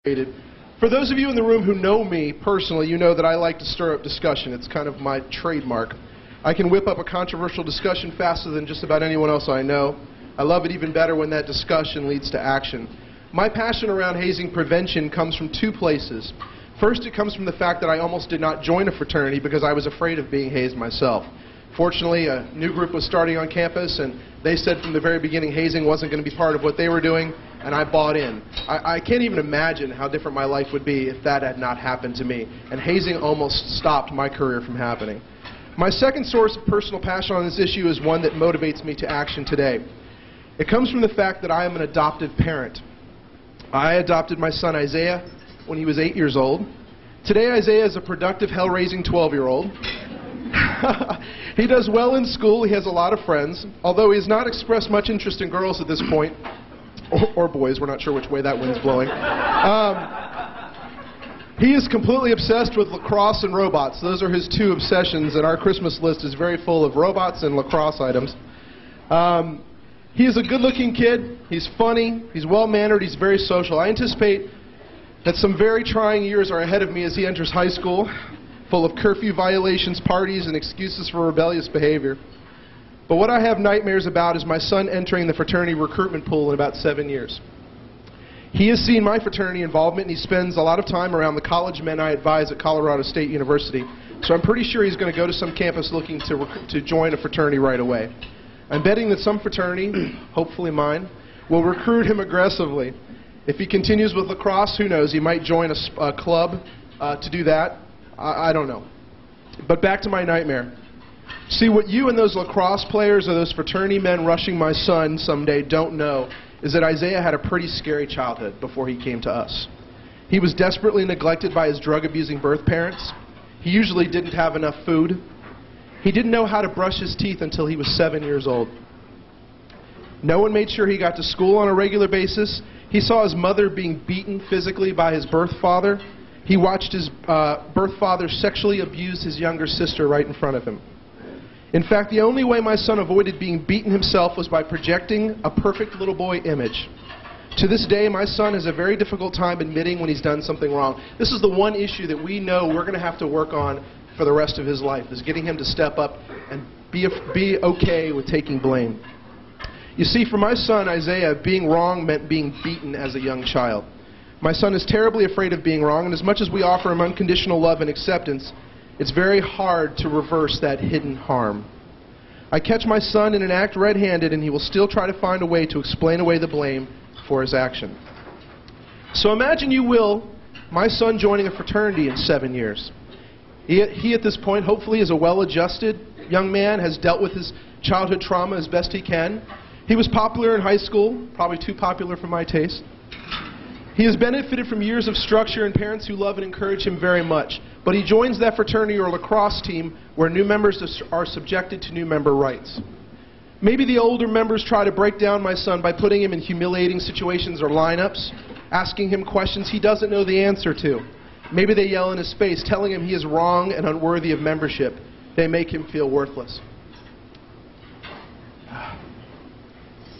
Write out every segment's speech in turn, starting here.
For those of you in the room who know me personally, you know that I like to stir up discussion. It's kind of my trademark. I can whip up a controversial discussion faster than just about anyone else I know. I love it even better when that discussion leads to action. My passion around hazing prevention comes from two places. First, it comes from the fact that I almost did not join a fraternity because I was afraid of being hazed myself. Fortunately, a new group was starting on campus, and they said from the very beginning hazing wasn't going to be part of what they were doing, and I bought in. I can't even imagine how different my life would be if that had not happened to me, and hazing almost stopped my career from happening. My second source of personal passion on this issue is one that motivates me to action today. It comes from the fact that I am an adoptive parent. I adopted my son Isaiah when he was 8 years old. Today Isaiah is a productive, hell-raising 12-year-old. He does well in school, he has a lot of friends, although he has not expressed much interest in girls at this point, or boys, we're not sure which way that wind's blowing. He is completely obsessed with lacrosse and robots. Those are his two obsessions, and our Christmas list is very full of robots and lacrosse items. He is a good-looking kid, he's funny, he's well-mannered, he's very social. I anticipate that some very trying years are ahead of me as he enters high school, full of curfew violations, parties, and excuses for rebellious behavior. But what I have nightmares about is my son entering the fraternity recruitment pool in about 7 years. He has seen my fraternity involvement, and he spends a lot of time around the college men I advise at Colorado State University. So I'm pretty sure he's going to go to some campus looking to join a fraternity right away. I'm betting that some fraternity, hopefully mine, will recruit him aggressively. If he continues with lacrosse, who knows, he might join a club to do that. I don't know. But back to my nightmare. See, what you and those lacrosse players or those fraternity men rushing my son someday don't know is that Isaiah had a pretty scary childhood before he came to us. He was desperately neglected by his drug-abusing birth parents. He usually didn't have enough food. He didn't know how to brush his teeth until he was 7 years old. No one made sure he got to school on a regular basis. He saw his mother being beaten physically by his birth father. He watched his birth father sexually abuse his younger sister right in front of him. In fact, the only way my son avoided being beaten himself was by projecting a perfect little boy image. To this day, my son has a very difficult time admitting when he's done something wrong. This is the one issue that we know we're going to have to work on for the rest of his life, is getting him to step up and be okay with taking blame. You see, for my son, Isaiah, being wrong meant being beaten as a young child. My son is terribly afraid of being wrong, and as much as we offer him unconditional love and acceptance, it's very hard to reverse that hidden harm. I catch my son in an act red-handed, and he will still try to find a way to explain away the blame for his action. So imagine, you will, my son joining a fraternity in 7 years. He at this point, hopefully, is a well-adjusted young man, has dealt with his childhood trauma as best he can. He was popular in high school, probably too popular for my taste. He has benefited from years of structure and parents who love and encourage him very much. But he joins that fraternity or lacrosse team where new members are subjected to new member rights. Maybe the older members try to break down my son by putting him in humiliating situations or lineups, asking him questions he doesn't know the answer to. Maybe they yell in his face, telling him he is wrong and unworthy of membership. They make him feel worthless.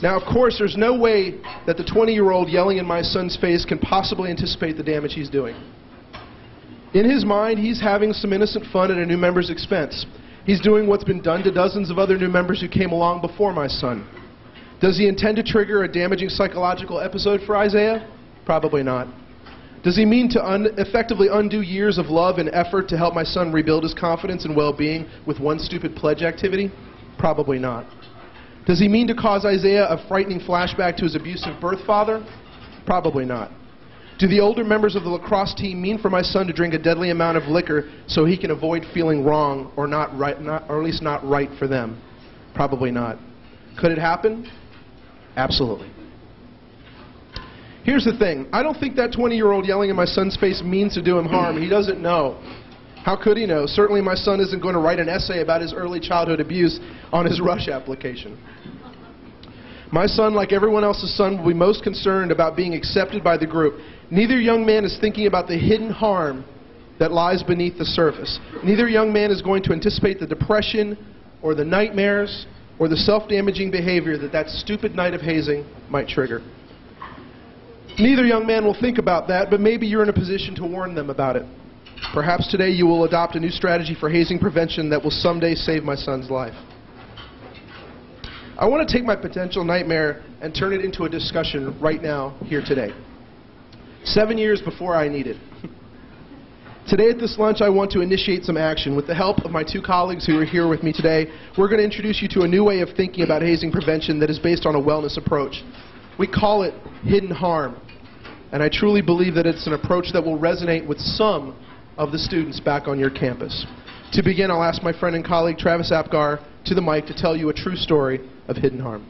Now, of course, there's no way that the 20-year-old yelling in my son's face can possibly anticipate the damage he's doing. In his mind, he's having some innocent fun at a new member's expense. He's doing what's been done to dozens of other new members who came along before my son. Does he intend to trigger a damaging psychological episode for Isaiah? Probably not. Does he mean to effectively undo years of love and effort to help my son rebuild his confidence and well-being with one stupid pledge activity? Probably not. Does he mean to cause Isaiah a frightening flashback to his abusive birth father? Probably not. Do the older members of the lacrosse team mean for my son to drink a deadly amount of liquor so he can avoid feeling wrong or or at least not right for them? Probably not. Could it happen? Absolutely. Here's the thing. I don't think that 20-year-old yelling in my son's face means to do him harm. He doesn't know. How could he know? Certainly my son isn't going to write an essay about his early childhood abuse on his rush application. My son, like everyone else's son, will be most concerned about being accepted by the group. Neither young man is thinking about the hidden harm that lies beneath the surface. Neither young man is going to anticipate the depression or the nightmares or the self-damaging behavior that stupid night of hazing might trigger. Neither young man will think about that, but maybe you're in a position to warn them about it. Perhaps today you will adopt a new strategy for hazing prevention that will someday save my son's life. I want to take my potential nightmare and turn it into a discussion right now, here today. 7 years before I need it. Today at this lunch, I want to initiate some action. With the help of my two colleagues who are here with me today, we're going to introduce you to a new way of thinking about hazing prevention that is based on a wellness approach. We call it hidden harm. And I truly believe that it's an approach that will resonate with some of the students back on your campus. To begin, I'll ask my friend and colleague Travis Apgar to the mic to tell you a true story of hidden harm.